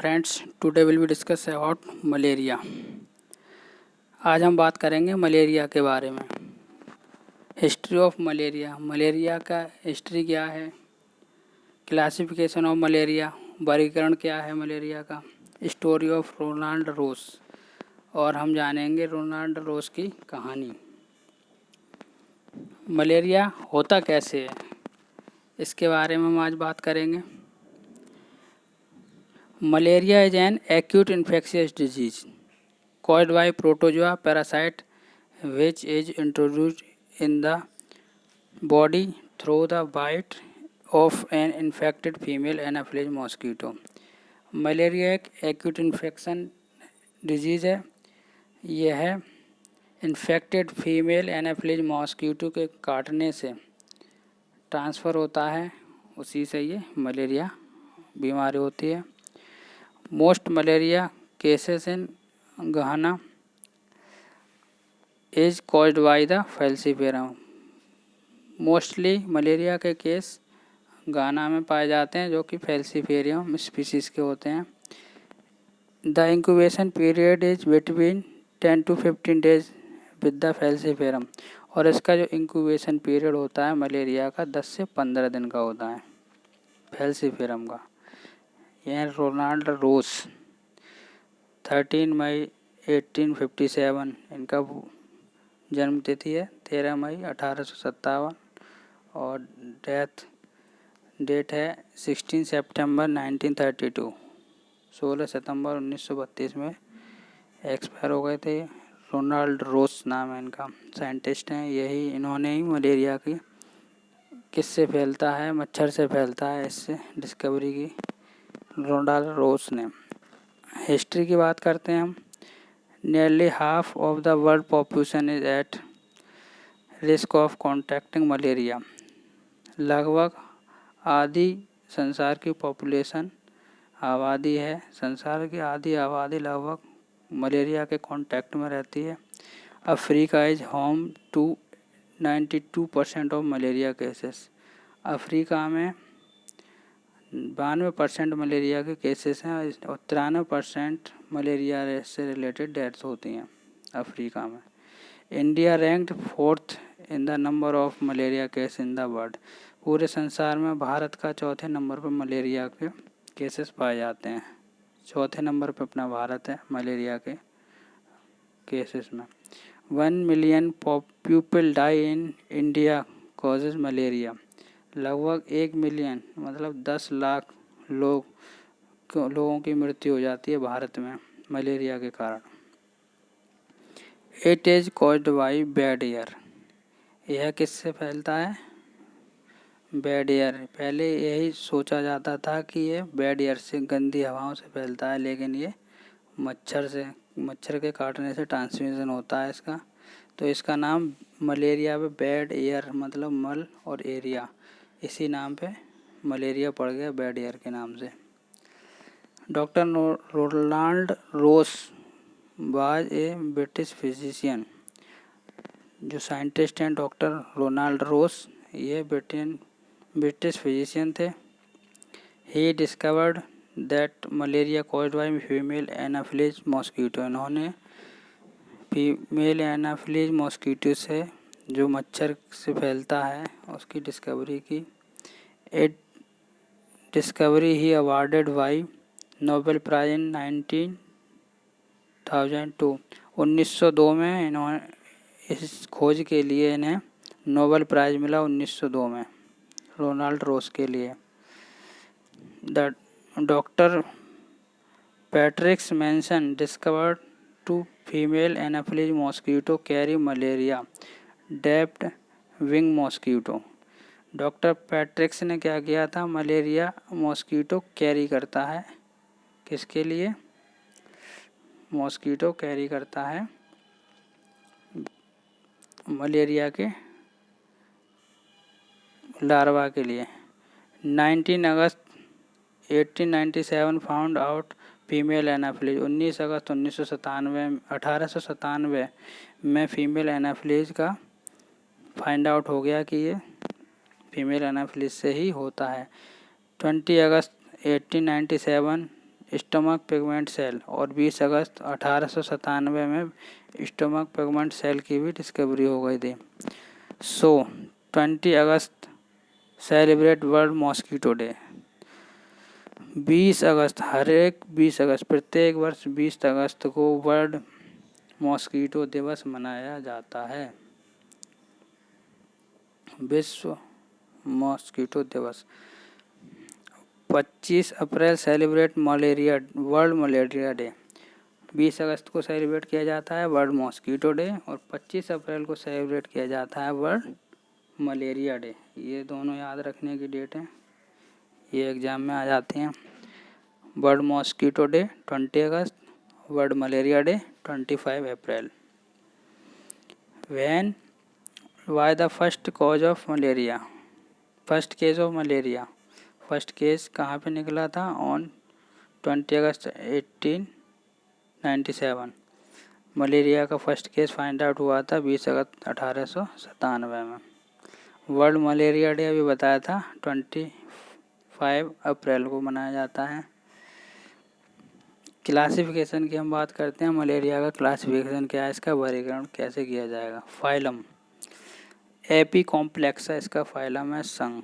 Friends, today will be discuss about malaria. आज हम बात करेंगे मलेरिया के बारे में। History of malaria. मलेरिया का हिस्ट्री क्या है, क्लासिफिकेशन ऑफ मलेरिया, वर्गीकरण क्या है मलेरिया का, स्टोरी ऑफ रोनाल्ड रोस, और हम जानेंगे रोनाल्ड रोस की कहानी। मलेरिया होता कैसे है, इसके बारे में हम आज बात करेंगे। Malaria is an acute infectious disease caused by protozoa parasite which is introduced in the body through the bite of an infected female anopheles mosquito. Malaria एक एक्यूट इन्फेक्शन डिजीज़ है। यह इन्फेक्टेड फीमेल एनाफिलीज मॉस्किटो के काटने से transfer होता है, उसी से ये मलेरिया बीमारी होती है। मोस्ट मलेरिया केसेस इन गहना is caused by the falciparum. Mostly malaria के केस गाना में पाए जाते हैं, जो कि फैल्सीफेरियम स्पीसीज के होते हैं। The incubation period is between 10 to 15 days with the falciparum. और इसका जो इंक्यूबेशन पीरियड होता है मलेरिया का 10 से 15 दिन का होता है फैल्सीफेरम का। यह रोनाल्ड रोस 13 मई 1857 इनका जन्म तिथि है। 13 मई 1857 और डेथ डेट है 16 सितंबर 1932। 16 सितंबर 1932 में एक्सपायर हो गए थे। रोनाल्ड रोस नाम है इनका, साइंटिस्ट हैं। यही इन्होंने ही मलेरिया की किससे फैलता है, मच्छर से फैलता है, इससे डिस्कवरी की रोनाल्ड रोस ने। हिस्ट्री की बात करते हैं हम। Nearly half of the world population is at risk of contracting malaria. लगभग आधी संसार की पॉपुलेशन आबादी है, संसार की आधी आबादी लगभग मलेरिया के कांटेक्ट में रहती है। Africa is home to 92% of malaria cases. Africa में 92% मलेरिया के केसेस हैं और 93% मलेरिया से रिलेटेड डेथ्स होती हैं अफ्रीका में। India ranked 4th in the number of malaria case in the world. पूरे संसार में भारत का चौथे नंबर पर मलेरिया के केसेस पाए जाते हैं। चौथे नंबर पर अपना भारत है मलेरिया के केसेस में। 1 million people die in India causes malaria. लगभग 1 मिलियन मतलब 10 लाख लोगों की मृत्यु हो जाती है भारत में मलेरिया के कारण। It is caused by bad air. यह किससे फैलता है, बैड एयर। पहले यही सोचा जाता था कि ये बैड एयर से, गंदी हवाओं से फैलता है, लेकिन ये मच्छर के काटने से ट्रांसमिशन होता है इसका। तो इसका नाम मलेरिया पे बैड एयर मतलब मल और एरिया, इसी नाम पे मलेरिया पड़ गया बैड एयर के नाम से। Doctor Ronald Ross was a British physician. जो साइंटिस्ट हैं डॉक्टर रोनाल्ड रोस, ये ब्रिटिश फिजिशियन थे। He discovered that malaria caused by female anopheles mosquito. इन्होंने फीमेल एनाफिलीज मॉस्किटो से, जो मच्छर से फैलता है, उसकी डिस्कवरी की। At discovery he awarded by Nobel prize in 1902। 1902 में इन्होंने इस खोज के लिए इन्हें नोबेल प्राइज मिला 1902 में रोनाल्ड रोस के लिए। The doctor Patricks Manson discovered 2 female anopheles mosquito carry malaria डेप्ड विंग मॉस्किटो। डॉक्टर पैट्रिक्स ने क्या किया था, मलेरिया मॉस्किटो कैरी करता है, किसके लिए, मॉस्किटो कैरी करता है मलेरिया के लार्वा के लिए। 19 अगस्त 1897 फाउंड आउट फीमेल एनाफिलीज। 19 अगस्त 1897 में फीमेल एनाफिलीज का फाइंड आउट हो गया कि ये फीमेल एनाफिलीज से ही होता है। 20 अगस्त 1897 स्टमक पिगमेंट सेल, और 20 अगस्त 1897 में स्टमक पिगमेंट सेल की भी डिस्कवरी हो गई थी। सो 20 अगस्त सेलिब्रेट वर्ल्ड मॉस्किटो डे। 20 अगस्त, हर एक 20 अगस्त, प्रत्येक वर्ष 20 अगस्त को वर्ल्ड मॉस्किटो दिवस मनाया जाता है। विश्व मॉस्किटो दिवस। 25 April celebrate malaria world malaria day. 20 अगस्त को सेलिब्रेट किया जाता है वर्ल्ड मॉस्किटो डे, और 25 अप्रैल को सेलिब्रेट किया जाता है वर्ल्ड मलेरिया डे। ये दोनों याद रखने की डेट है, ये एग्ज़ाम में आ जाती हैं। World mosquito day 20 August, world malaria day 25 April. When why the first cause of malaria, first case of malaria, first case कहाँ पे निकला था? On 20 August 1897। मलेरिया का फर्स्ट केस फाइंड आउट हुआ था 20 अगस्त 1897 में। वर्ल्ड मलेरिया डे अभी बताया था 25 अप्रैल को मनाया जाता है। क्लासिफिकेशन की हम बात करते हैं। मलेरिया का क्लासिफिकेशन क्या है, इसका वर्गीकरण कैसे किया जाएगा? फाइलम एपी कॉम्प्लेक्सा इसका फाइलम है संघ।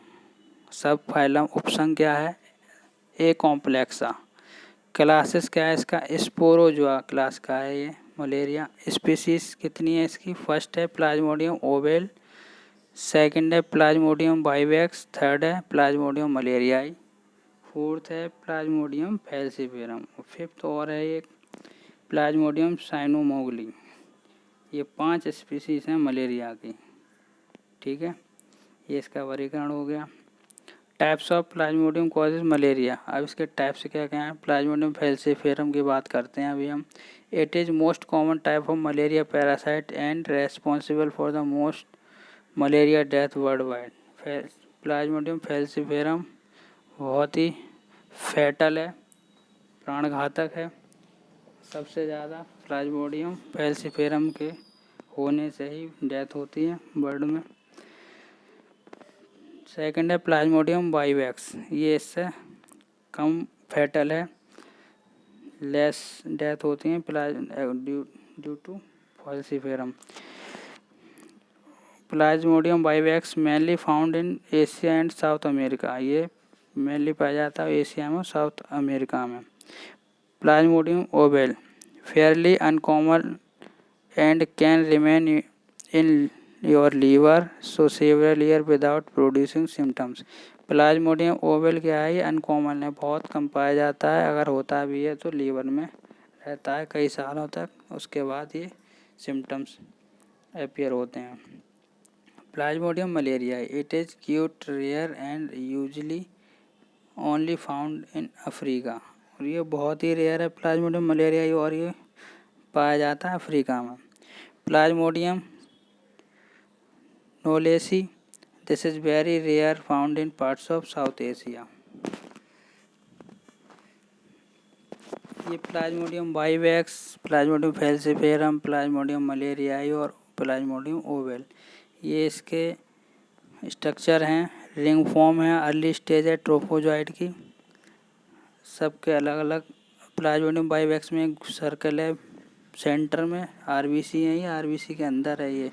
सब फाइलम उपसंघ क्या है? ए कॉम्प्लेक्सा। क्लासेस क्या है इसका? स्पोरोजोआ क्लास का है ये मलेरिया। स्पीसीज कितनी है इसकी? फर्स्ट है प्लाज्मोडियम ओवेल, सेकंड है प्लाज्मोडियम वाइवेक्स, थर्ड है प्लाज्मोडियम मलेरियाई, फोर्थ है प्लाज्मोडियम फैल्सीफेरम, फिफ्थ और है एक प्लाज्मोडियम साइनोमोगली। ये 5 स्पीसीज हैं मलेरिया की। ठीक है, ये इसका वर्गीकरण हो गया। Types of Plasmodium causes malaria. अब इसके टाइप्स क्या क्या हैं? प्लाज्मोडियम फैल्सीफेरम की बात करते हैं अभी हम। It is most common type of malaria parasite and responsible for the most malaria death world wide. Plasmodium falciparum बहुत ही फैटल है, प्राणघातक है। सबसे ज़्यादा प्लाज्मोडियम फैल्सीफेरम के होने से ही डेथ होती है वर्ल्ड में। सेकंड है प्लाज्मोडियम वाइवेक्स, ये इससे कम फैटल है, लेस डेथ होती है due to falciparum. Plasmodium vivax mainly found in Asia and South America, ये मेनली पाया जाता है एशिया में और साउथ अमेरिका में। Plasmodium ovale fairly uncommon and can remain in your liver so several year without producing symptoms. Plasmodium ovale क्या है? ये अनकॉमन है, बहुत कम पाया जाता है, अगर होता भी है तो लीवर में रहता है कई सालों तक, उसके बाद ये सिम्टम्स अपीयर होते हैं। Plasmodium malaria it is quite rare and usually only found in Africa, और ये बहुत ही रेयर है प्लाज्मोडियम मलेरिया, और ये पाया जाता है अफ्रीका में। Plasmodium knowlesi this is very rare found in parts of South Asia. ये plasmodium vivax, plasmodium falciparum, plasmodium malariae और प्लाज्मोडियम ओवेल, ये इसके स्ट्रक्चर हैं। रिंग फॉर्म है, अर्ली स्टेज है ट्रोफोजॉइट की, सबके अलग अलग। प्लाज्मोडियम वाइवेक्स में एक सर्कल है सेंटर में, आरबीसी है, ये आरबीसी के अंदर है ये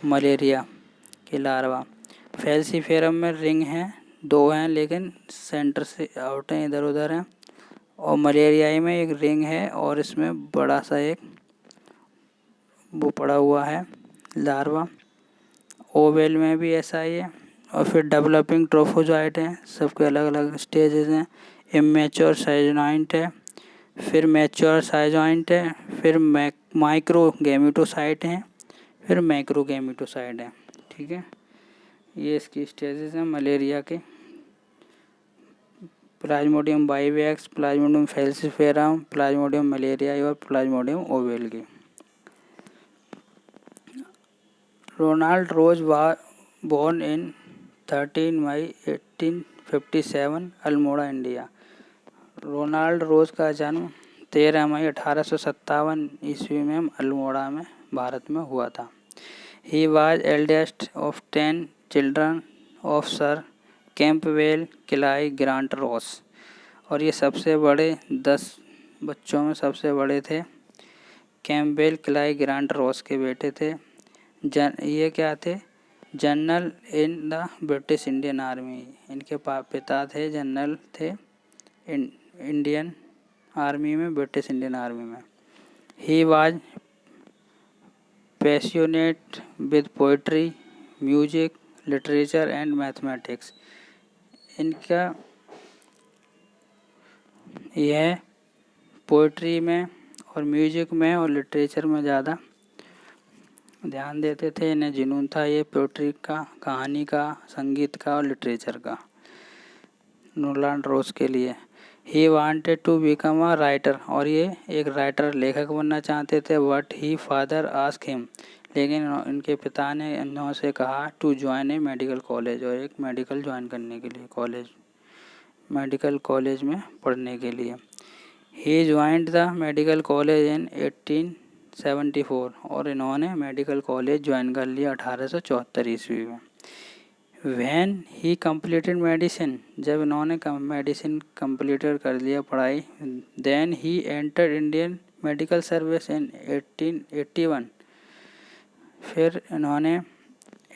मलेरिया के लार्वा। फैल्सीफेरम में रिंग हैं, 2 हैं लेकिन सेंटर से आउट हैं, इधर उधर हैं। और मलेरियाई में एक रिंग है और इसमें बड़ा सा एक वो पड़ा हुआ है लार्वा। ओवेल में भी ऐसा ही है। और फिर डेवलपिंग ट्रोफोजॉइट हैं, सबके अलग अलग स्टेजेस हैं। इमेच्योर साइजोइंट है, फिर मैच्योर साइजोइंट है, फिर माइक्रो गैमेटोसाइट हैं, फिर मैक्रो गैमेटोसाइट है। ठीक है, ये इसकी स्टेजेस हैं मलेरिया के। Plasmodium vivax, plasmodium falciparum, plasmodium malariae और प्लाज्मोडियम ओवेल की। Ronald Ross born in 13 May 1857 Almora India. Ronald Ross का जन्म 13 मई 1857 ईस्वी में अल्मोड़ा में भारत में हुआ था। He was eldest of 10 children of sir Campbell Claye Grant Ross. और ये सबसे बड़े 10 बच्चों में सबसे बड़े थे। कैम्पबेल क्लाई ग्रांट रॉस के बेटे थे। ये क्या थे? General in the British Indian army. इनके पिता थे जनरल थे इंडियन आर्मी में, ब्रिटिश इंडियन आर्मी में। He was passionate with poetry, music, literature and mathematics. इनका यह पोइट्री में और म्यूजिक में और लिटरेचर में ज़्यादा ध्यान देते थे। इन्हें जुनून था ये पोइट्री का, कहानी का, संगीत का और लिटरेचर का। रोनाल्ड रोज के लिए he wanted to become a writer, और ये एक राइटर लेखक बनना चाहते थे। But he father ask him, लेकिन इनके पिता ने इन्होंने कहा to join a medical college, और एक मेडिकल ज्वाइन करने के लिए कॉलेज, मेडिकल कॉलेज में पढ़ने के लिए। He joined the medical college in 1874, और इन्होंने मेडिकल कॉलेज ज्वाइन कर लिया 1874 ईस्वी में। When he completed medicine, जब इन्होंने मेडिसिन कंप्लीटेड कर लिया पढ़ाई, then he entered Indian medical service in 1881, फिर इन्होंने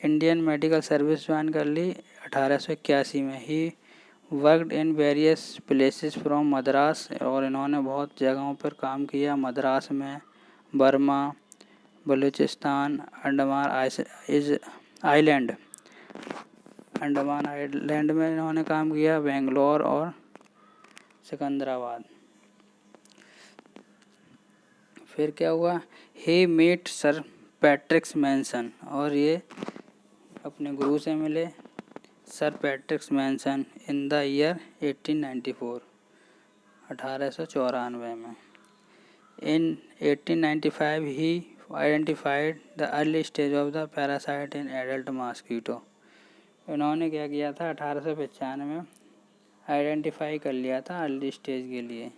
इंडियन मेडिकल सर्विस ज्वाइन कर ली 1881 में। He worked in various places from Madras, और इन्होंने बहुत जगहों पर काम किया, मद्रास में, Burma, Balochistan, Andaman island, Andaman island में इन्होंने काम किया, बेंगलोर और सिकंदराबाद। फिर क्या हुआ? ही मीट सर पैट्रिक्स मैनसन, और ये अपने गुरु से मिले sir पैट्रिक्स Manson in the year 1894, 1894 में। इन 1895 ही identified the early stage of the parasite in adult mosquito. इन्होंने क्या किया था? 1895 में आइडेंटिफाई कर लिया था अर्ली स्टेज के लिए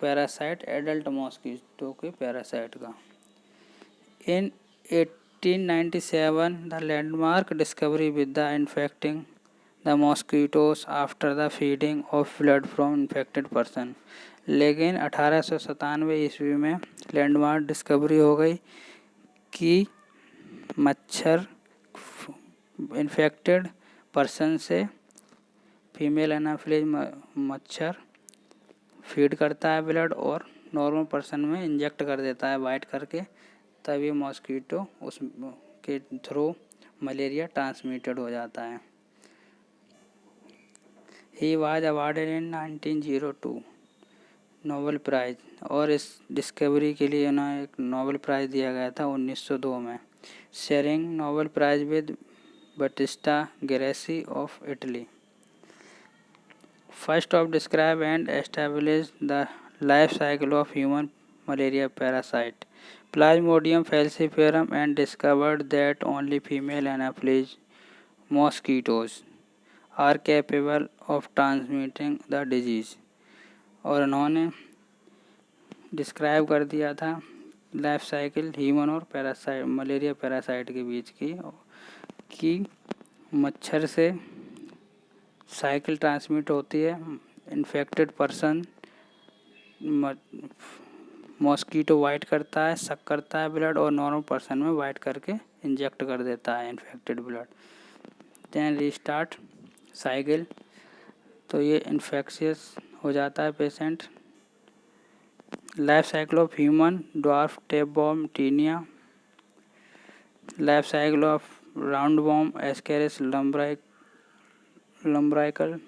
पैरासाइट, एडल्ट मॉस्किटो के पैरासाइट का। इन 1897 the landmark discovery with the infecting the mosquitoes after the feeding of blood from infected person. लेकिन 1897 ईस्वी में लैंडमार्क डिस्कवरी हो गई कि मच्छर इन्फेक्टेड पर्सन से फीमेल एनाफिलीज मच्छर फीड करता है ब्लड, और नॉर्मल पर्सन में इंजेक्ट कर देता है बाइट करके, तब ये मॉस्किटो उसके थ्रू मलेरिया ट्रांसमिटेड हो जाता है। He was awarded in 1902 Nobel prize, और इस डिस्कवरी के लिए उन्हें एक नोबेल प्राइज़ दिया गया था 1902 में, sharing Nobel prize with Battista Grassi of Italy. First of describe and establish the life cycle of human malaria parasite plasmodium falciparum and discovered that only female anopheles mosquitoes are capable of transmitting the disease. और उन्होंने describe कर दिया था life cycle human और parasite, malaria parasite के बीच की, कि मच्छर से साइकिल ट्रांसमिट होती है। इन्फेक्टेड पर्सन मॉस्किटो वाइट करता है, सक करता है ब्लड, और नॉर्मल पर्सन में वाइट करके इंजेक्ट कर देता है infected blood, then restart cycle, तो ये इन्फेक्शियस हो जाता है patient. Life cycle of human dwarf tapeworm taenia, life cycle of round worm ascaris lumbricoides,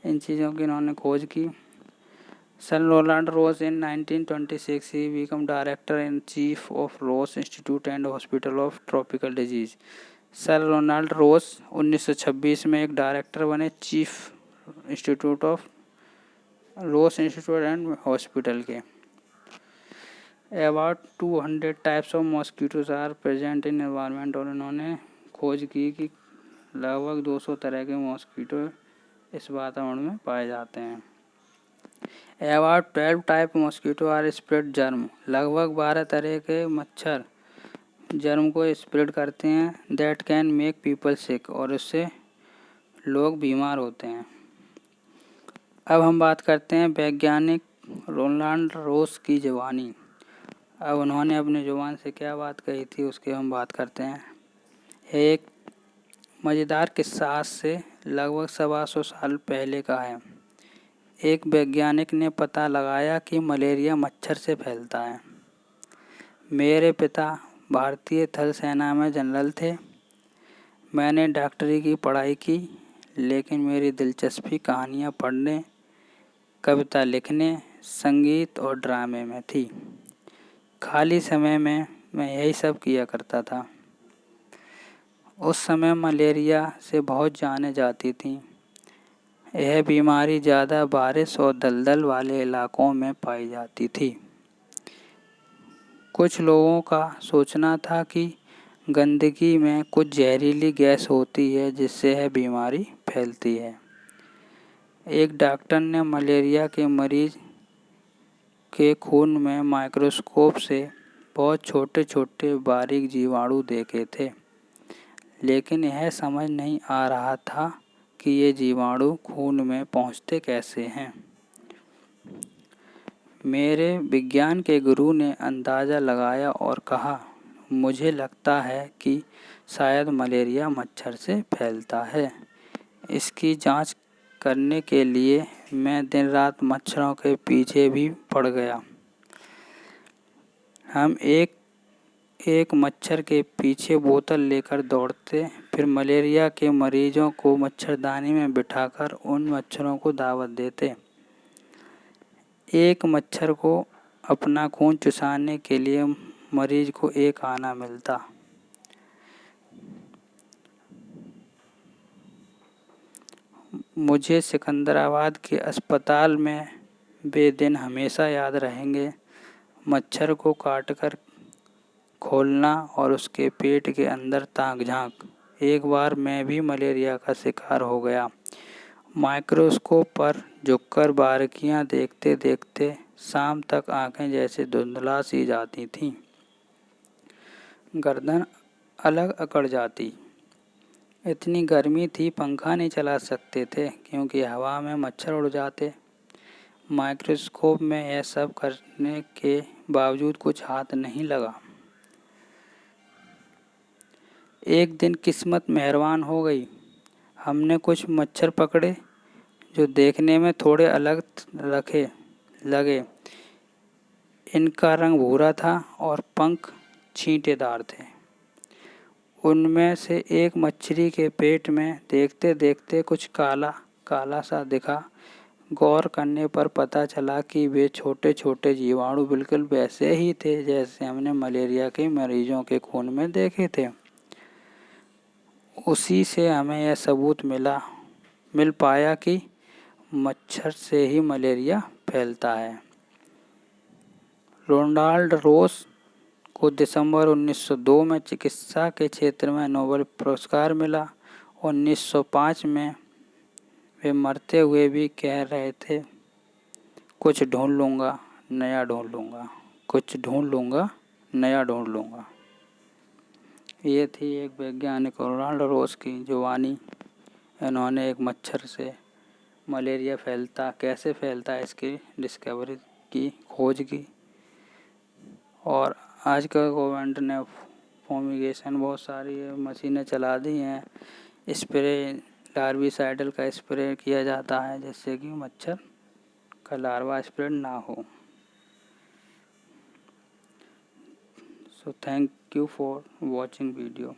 इन चीज़ों की इन्होंने खोज की। Sir Ronald Ross in 1926 he become director in chief of Ross institute and hospital of tropical disease. Sir Ronald Ross 1926 में एक director बने chief institute of Ross institute and hospital के। About 200 types of mosquitoes are present in environment, और इन्होंने खोज की कि लगभग 200 तरह के मॉस्किटो इस वातावरण में पाए जाते हैं। About 12 type mosquito are spread germ, लगभग 12 तरह के मच्छर जर्म को स्प्रेड करते हैं। दैट कैन मेक पीपल सिक, और इससे लोग बीमार होते हैं। अब हम बात करते हैं वैज्ञानिक रोनाल्ड रोस की ज़ुबानी। अब उन्होंने अपनी ज़ुबान से क्या बात कही थी उसकी हम बात करते हैं। एक मज़ेदार किस्सा आज से लगभग 125 साल पहले का है। एक वैज्ञानिक ने पता लगाया कि मलेरिया मच्छर से फैलता है। मेरे पिता भारतीय थल सेना में जनरल थे। मैंने डॉक्टरी की पढ़ाई की, लेकिन मेरी दिलचस्पी कहानियाँ पढ़ने, कविता लिखने, संगीत और ड्रामे में थी। खाली समय में मैं यही सब किया करता था। उस समय मलेरिया से बहुत जानें जाती थीं। यह बीमारी ज़्यादा बारिश और दलदल वाले इलाकों में पाई जाती थी। कुछ लोगों का सोचना था कि गंदगी में कुछ जहरीली गैस होती है जिससे यह बीमारी फैलती है। एक डॉक्टर ने मलेरिया के मरीज के खून में माइक्रोस्कोप से बहुत छोटे छोटे बारीक जीवाणु देखे थे, लेकिन यह समझ नहीं आ रहा था कि ये जीवाणु खून में पहुंचते कैसे हैं। मेरे विज्ञान के गुरु ने अंदाज़ा लगाया और कहा, मुझे लगता है कि शायद मलेरिया मच्छर से फैलता है। इसकी जांच करने के लिए मैं दिन रात मच्छरों के पीछे भी पड़ गया। हम एक एक मच्छर के पीछे बोतल लेकर दौड़ते, फिर मलेरिया के मरीजों को मच्छरदानी में बिठाकर उन मच्छरों को दावत देते। एक मच्छर को अपना खून चुसाने के लिए मरीज को एक आना मिलता। मुझे सिकंदराबाद के अस्पताल में वे दिन हमेशा याद रहेंगे। मच्छर को काटकर खोलना और उसके पेट के अंदर ताक झांक। एक बार मैं भी मलेरिया का शिकार हो गया। माइक्रोस्कोप पर झुककर बारीकियां देखते देखते शाम तक आंखें जैसे धुंधला सी जाती थीं। गर्दन अलग अकड़ जाती। इतनी गर्मी थी, पंखा नहीं चला सकते थे क्योंकि हवा में मच्छर उड़ जाते। माइक्रोस्कोप में यह सब करने के बावजूद कुछ हाथ नहीं लगा। एक दिन किस्मत मेहरबान हो गई। हमने कुछ मच्छर पकड़े जो देखने में थोड़े अलग लगे। इनका रंग भूरा था और पंख छींटेदार थे। उनमें से एक मछली के पेट में देखते देखते कुछ काला काला सा दिखा। गौर करने पर पता चला कि वे छोटे छोटे जीवाणु बिल्कुल वैसे ही थे जैसे हमने मलेरिया के मरीजों के खून में देखे थे। उसी से हमें यह सबूत मिल पाया कि मच्छर से ही मलेरिया फैलता है। रोनाल्ड रोस को दिसंबर 1902 में चिकित्सा के क्षेत्र में नोबेल पुरस्कार मिला। 1905 में वे मरते हुए भी कह रहे थे, कुछ ढूंढ लूँगा, नया ढूंढ लूँगा, कुछ ढूंढ लूँगा, नया ढूंढ लूँगा। ये थी एक वैज्ञानिक रोनाल्ड रोस की ज़ुबानी। इन्होंने एक मच्छर से मलेरिया कैसे फैलता है इसकी डिस्कवरी की, खोज की। और आजकल गवर्नमेंट ने फॉर्मिगेशन बहुत सारी मशीनें चला दी हैं। स्प्रे लार्विसाइडल का स्प्रे किया जाता है जिससे कि मच्छर का लार्वा स्प्रेड ना हो। So thank you for watching video.